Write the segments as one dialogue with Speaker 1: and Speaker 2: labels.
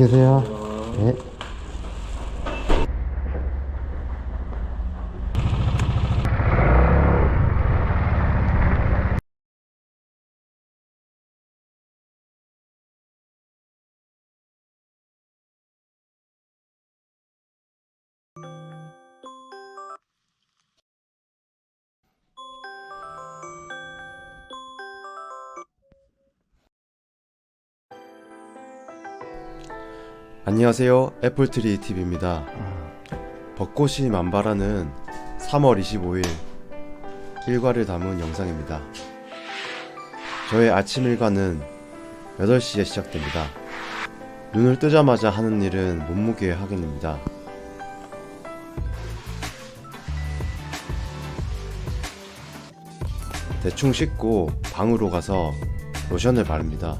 Speaker 1: 계세요. 네.
Speaker 2: 안녕하세요, 애플트리 TV입니다. 벚꽃이 만발하는 3월 25일 일과를 담은 영상입니다. 저의 아침 일과는 8시에 시작됩니다. 눈을 뜨자마자 하는 일은 몸무게 확인입니다. 대충 씻고 방으로 가서 로션을 바릅니다.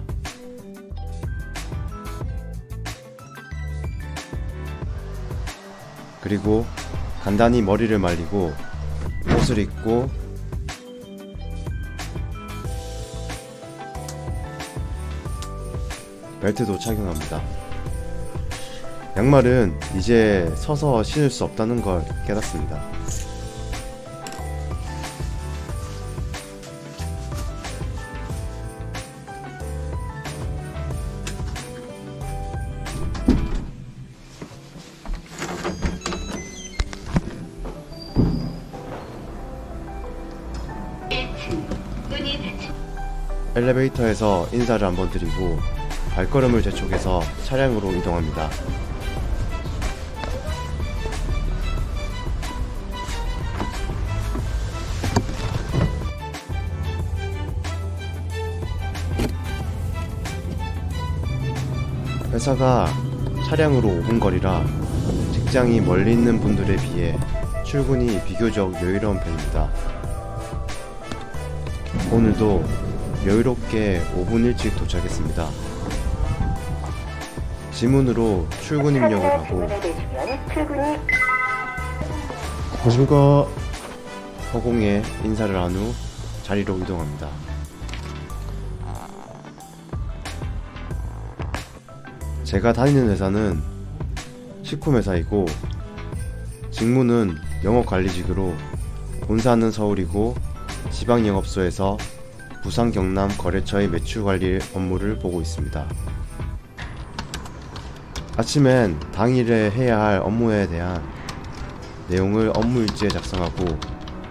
Speaker 2: 그리고 간단히 머리를 말리고 옷을 입고 벨트도 착용합니다. 양말은 이제 서서 신을 수 없다는 걸 깨닫습니다. 엘리베이터에서 인사를 한번 드리고 발걸음을 재촉해서 차량으로 이동합니다. 회사가 차량으로 5분 거리라 직장이 멀리 있는 분들에 비해 출근이 비교적 여유로운 편입니다. 오늘도 여유롭게 5분 일찍 도착했습니다. 지문으로 출근 입력을 하고
Speaker 1: 안녕하십니까.
Speaker 2: 허공에 인사를 한 후 자리로 이동합니다. 제가 다니는 회사는 식품회사이고 직무는 영업관리직으로 본사는 서울이고 지방영업소에서 부산 경남 거래처의 매출관리 업무를 보고 있습니다. 아침엔 당일에 해야 할 업무에 대한 내용을 업무일지에 작성하고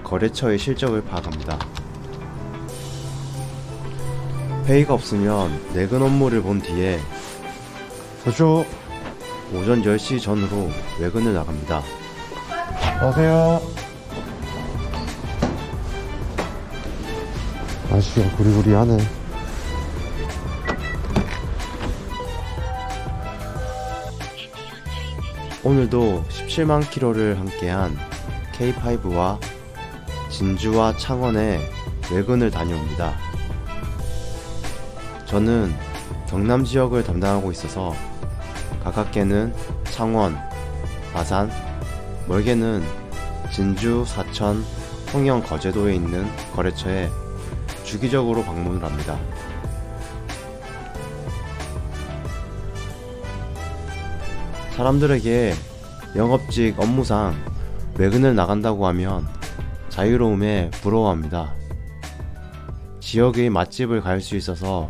Speaker 2: 거래처의 실적을 파악합니다. 회의가 없으면 내근 업무를 본 뒤에
Speaker 1: 서주.
Speaker 2: 오전 10시 전후로 외근을 나갑니다.
Speaker 1: 안녕하세요. 날씨가 구리구리하네.
Speaker 2: 오늘도 17만 킬로를 함께한 K5와 진주와 창원에 외근을 다녀옵니다. 저는 경남 지역을 담당하고 있어서 가깝게는 창원, 마산, 멀게는 진주, 사천, 통영, 거제도에 있는 거래처에 주기적으로 방문을 합니다. 사람들에게 영업직 업무상 외근을 나간다고 하면 자유로움에 부러워합니다. 지역의 맛집을 갈 수 있어서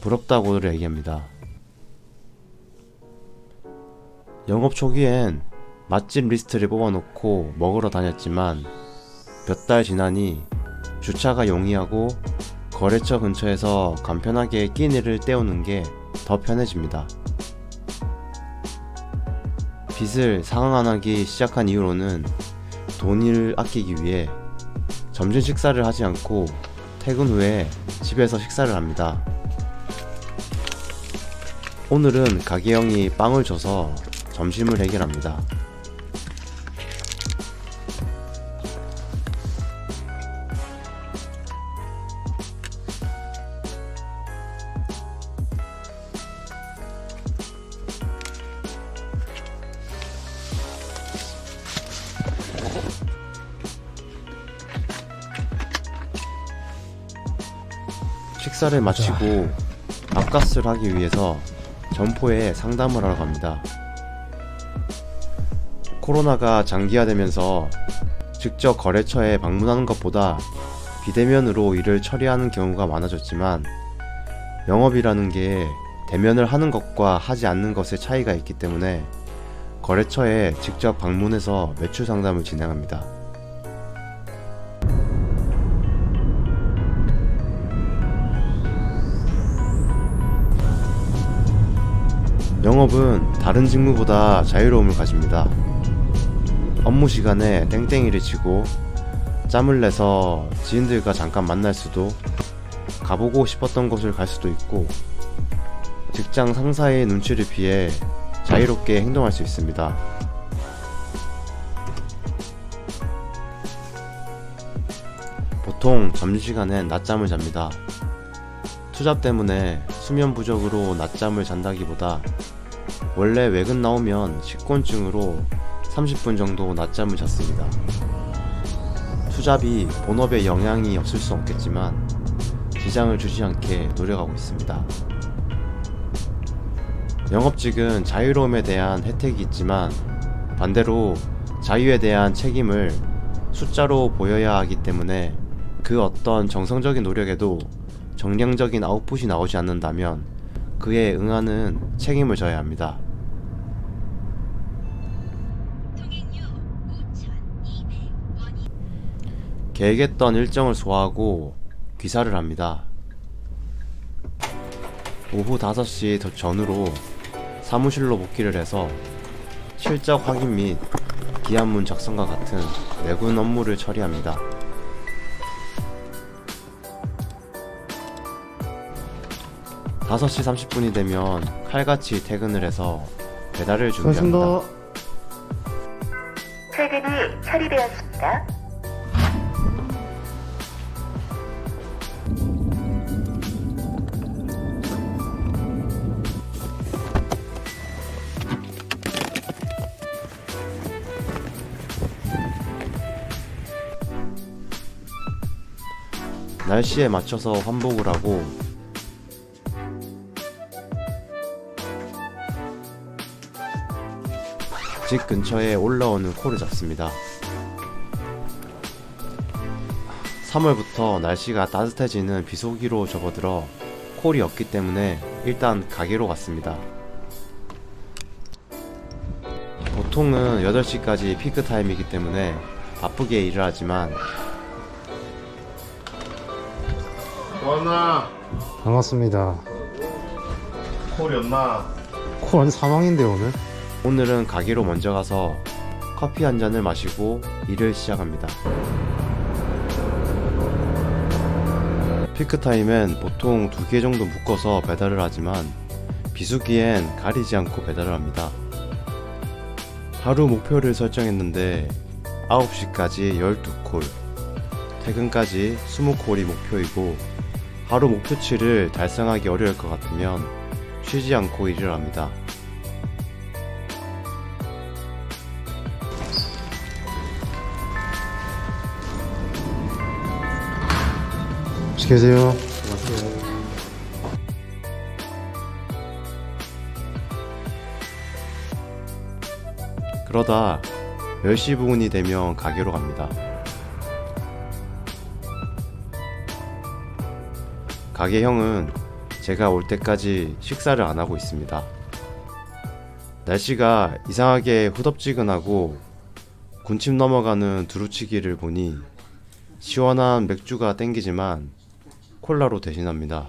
Speaker 2: 부럽다고 얘기합니다. 영업 초기엔 맛집 리스트를 뽑아놓고 먹으러 다녔지만 몇 달 지나니 주차가 용이하고 거래처 근처에서 간편하게 끼니를 때우는 게 더 편해집니다. 빚을 상환 안 하기 시작한 이후로는 돈을 아끼기 위해 점심 식사를 하지 않고 퇴근 후에 집에서 식사를 합니다. 오늘은 가게 형이 빵을 줘서 점심을 해결합니다. 식사를 마치고 밥값을 하기 위해서 점포에 상담을 하러 갑니다. 코로나가 장기화되면서 직접 거래처에 방문하는 것보다 비대면으로 일을 처리하는 경우가 많아졌지만, 영업이라는 게 대면을 하는 것과 하지 않는 것의 차이가 있기 때문에 거래처에 직접 방문해서 매출 상담을 진행합니다. 영업은 다른 직무보다 자유로움을 가집니다. 업무 시간에 땡땡이를 치고 짬을 내서 지인들과 잠깐 만날 수도, 가보고 싶었던 곳을 갈 수도 있고, 직장 상사의 눈치를 피해 자유롭게 행동할 수 있습니다. 보통 점심시간엔 낮잠을 잡니다. 투잡 때문에 수면 부족으로 낮잠을 잔다기보다 원래 외근 나오면 식곤증으로 30분 정도 낮잠을 잤습니다. 투잡이 본업에 영향이 없을 수 없겠지만 지장을 주지 않게 노력하고 있습니다. 영업직은 자유로움에 대한 혜택이 있지만 반대로 자유에 대한 책임을 숫자로 보여야 하기 때문에 그 어떤 정성적인 노력에도 정량적인 아웃풋이 나오지 않는다면 그에 응하는 책임을 져야 합니다. 계획했던 일정을 소화하고 귀사를 합니다. 오후 5시 전후로 사무실로 복귀를 해서 실적 확인 및 기한문 작성과 같은 내군 업무를 처리합니다. 다섯 시 30분이 되면 칼같이 퇴근을 해서 배달을 준비합니다.
Speaker 1: 수고하셨습니다.
Speaker 3: 퇴근이 처리되었습니다.
Speaker 2: 날씨에 맞춰서 환복을 하고 집 근처에 올라오는 콜을 잡습니다. 3월부터 날씨가 따뜻해지는 비수기로 접어들어 콜이 없기 때문에 일단 가게로 갔습니다. 보통은 8시까지 피크 타임이기 때문에 바쁘게 일을 하지만
Speaker 1: 왔나? 반갑습니다.
Speaker 4: 콜이 없나?
Speaker 1: 코 완전 사망인데 오늘?
Speaker 2: 오늘은 가게로 먼저 가서 커피 한 잔을 마시고 일을 시작합니다. 피크타임엔 보통 2개 정도 묶어서 배달을 하지만 비수기엔 가리지 않고 배달을 합니다. 하루 목표를 설정했는데 9시까지 12콜, 퇴근까지 20콜이 목표이고, 하루 목표치를 달성하기 어려울 것 같으면 쉬지 않고 일을 합니다.
Speaker 1: 맛있게 계세요.
Speaker 2: 그러다 10시 부근이 되면 가게로 갑니다. 가게 형은 제가 올 때까지 식사를 안 하고 있습니다. 날씨가 이상하게 후덥지근하고 군침 넘어가는 두루치기를 보니 시원한 맥주가 땡기지만 콜라로 대신합니다.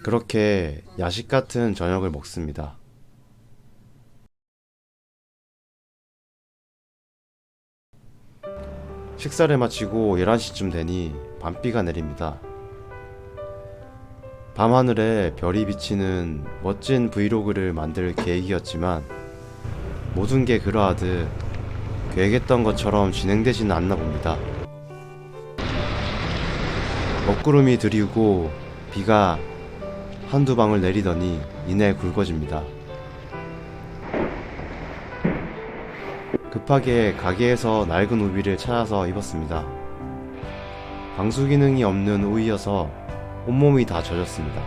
Speaker 2: 그렇게 야식 같은 저녁을 먹습니다. 식사를 마치고 11시쯤 되니 밤비가 내립니다. 밤하늘에 별이 비치는 멋진 브이로그를 만들 계획이었지만 모든 게 그러하듯 계획했던 것처럼 진행되지는 않나 봅니다. 먹구름이 드리우고 비가 한두 방울 내리더니 이내 굵어집니다. 급하게 가게에서 낡은 우비를 찾아서 입었습니다. 방수 기능이 없는 우이여서 온몸이 다 젖었습니다.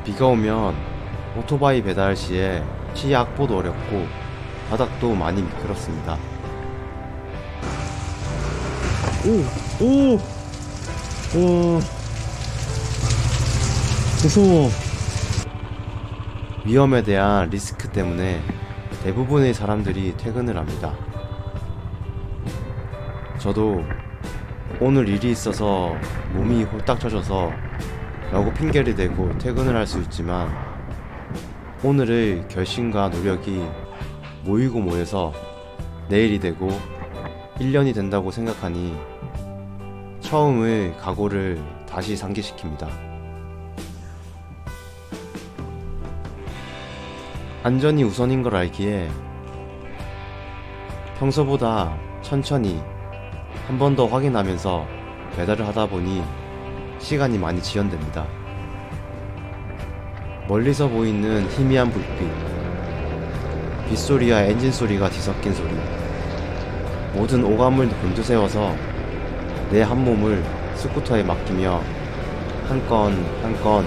Speaker 2: 비가 오면 오토바이 배달 시에 시야 확보도 어렵고 바닥도 많이 미끄럽습니다.
Speaker 1: 오! 와. 무서워.
Speaker 2: 위험에 대한 리스크 때문에 대부분의 사람들이 퇴근을 합니다. 저도 오늘 일이 있어서 몸이 홀딱 젖어서 라고 핑계를 대고 퇴근을 할 수 있지만 오늘의 결심과 노력이 모이고 모여서 내일이 되고 1년이 된다고 생각하니 처음의 각오를 다시 상기시킵니다. 안전이 우선인 걸 알기에 평소보다 천천히 한 번 더 확인하면서 배달을 하다 보니 시간이 많이 지연됩니다. 멀리서 보이는 희미한 불빛, 빗소리와 엔진 소리가 뒤섞인 소리, 모든 오감을 곤두세워서 내 한 몸을 스쿠터에 맡기며 한 건 한 건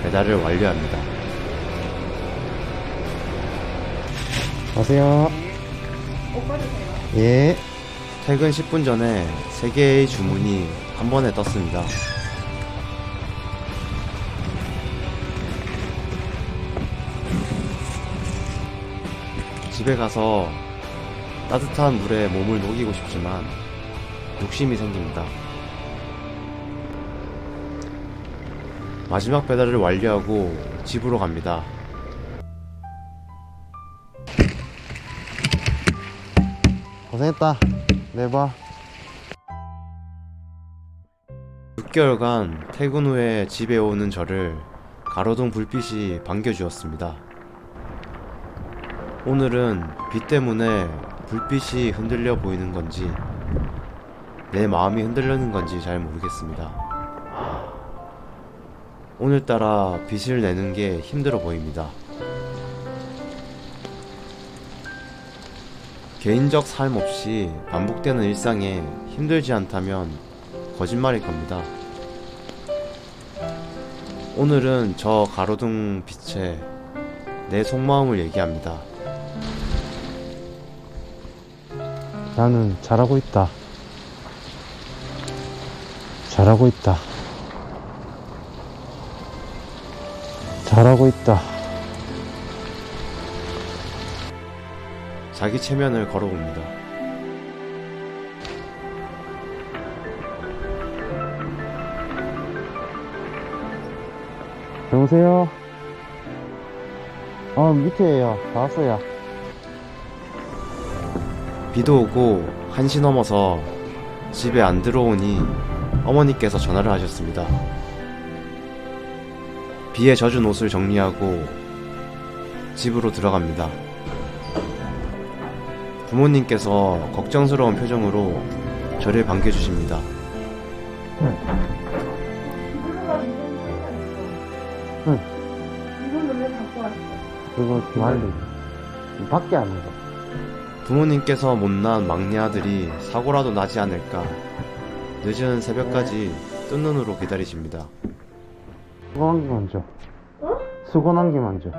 Speaker 2: 배달을 완료합니다.
Speaker 1: 가세요. 예.
Speaker 2: 퇴근 10분 전에 3개의 주문이 한 번에 떴습니다. 집에 가서 따뜻한 물에 몸을 녹이고 싶지만 욕심이 생깁니다. 마지막 배달을 완료하고 집으로 갑니다.
Speaker 1: 고생했다. 내봐.
Speaker 2: 6개월간 퇴근 후에 집에 오는 저를 가로등 불빛이 반겨주었습니다. 오늘은 빛 때문에 불빛이 흔들려 보이는 건지 내 마음이 흔들리는 건지 잘 모르겠습니다. 오늘따라 빛을 내는 게 힘들어 보입니다. 개인적 삶 없이 반복되는 일상에 힘들지 않다면 거짓말일 겁니다. 오늘은 저 가로등 빛에 내 속마음을 얘기합니다.
Speaker 1: 나는 잘하고 있다. 잘하고 있다. 잘하고 있다.
Speaker 2: 자기 체면을 걸어봅니다.
Speaker 1: 여보세요? 밑에에요. 다 왔어요.
Speaker 2: 비도 오고 1시 넘어서 집에 안 들어오니 어머니께서 전화를 하셨습니다. 비에 젖은 옷을 정리하고 집으로 들어갑니다. 부모님께서 걱정스러운 표정으로 저를 반겨주십니다.
Speaker 3: 이걸로 왜 갖고 왔어?
Speaker 1: 그거 말로 밖에 안 나가.
Speaker 2: 부모님께서 못난 막내 아들이 사고라도 나지 않을까 늦은 새벽까지 뜬 눈으로 기다리십니다.
Speaker 1: 수건한 개 먼저. 수건한 개 먼저.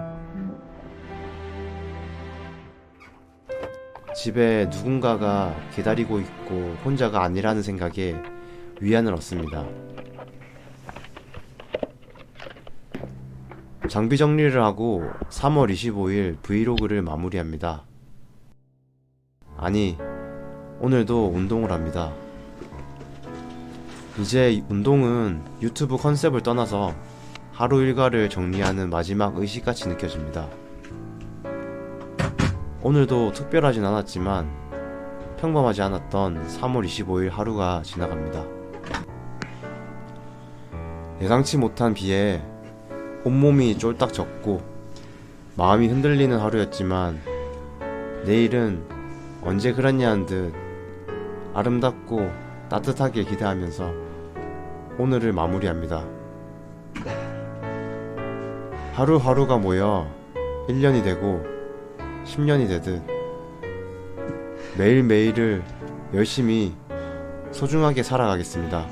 Speaker 2: 집에 누군가가 기다리고 있고 혼자가 아니라는 생각에 위안을 얻습니다. 장비 정리를 하고 3월 25일 브이로그를 마무리합니다. 아니, 오늘도 운동을 합니다. 이제 운동은 유튜브 컨셉을 떠나서 하루 일과를 정리하는 마지막 의식같이 느껴집니다. 오늘도 특별하진 않았지만 평범하지 않았던 3월 25일 하루가 지나갑니다. 예상치 못한 비에 온몸이 쫄딱 젖고 마음이 흔들리는 하루였지만 내일은 언제 그랬냐는 듯 아름답고 따뜻하게 기대하면서 오늘을 마무리합니다. 하루하루가 모여 1년이 되고 10년이 되듯 매일매일을 열심히 소중하게 살아가겠습니다.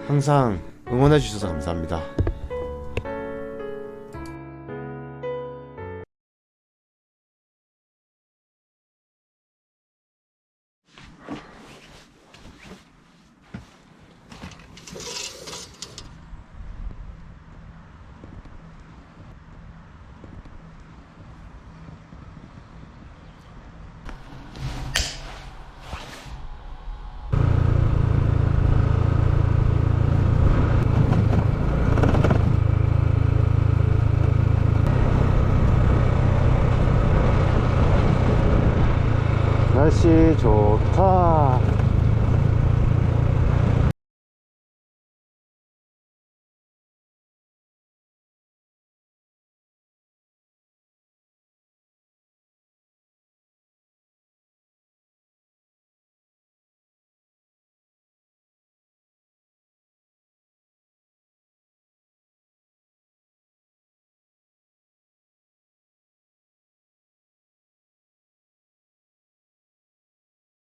Speaker 2: 항상 응원해주셔서 감사합니다.
Speaker 1: 날씨 좋다.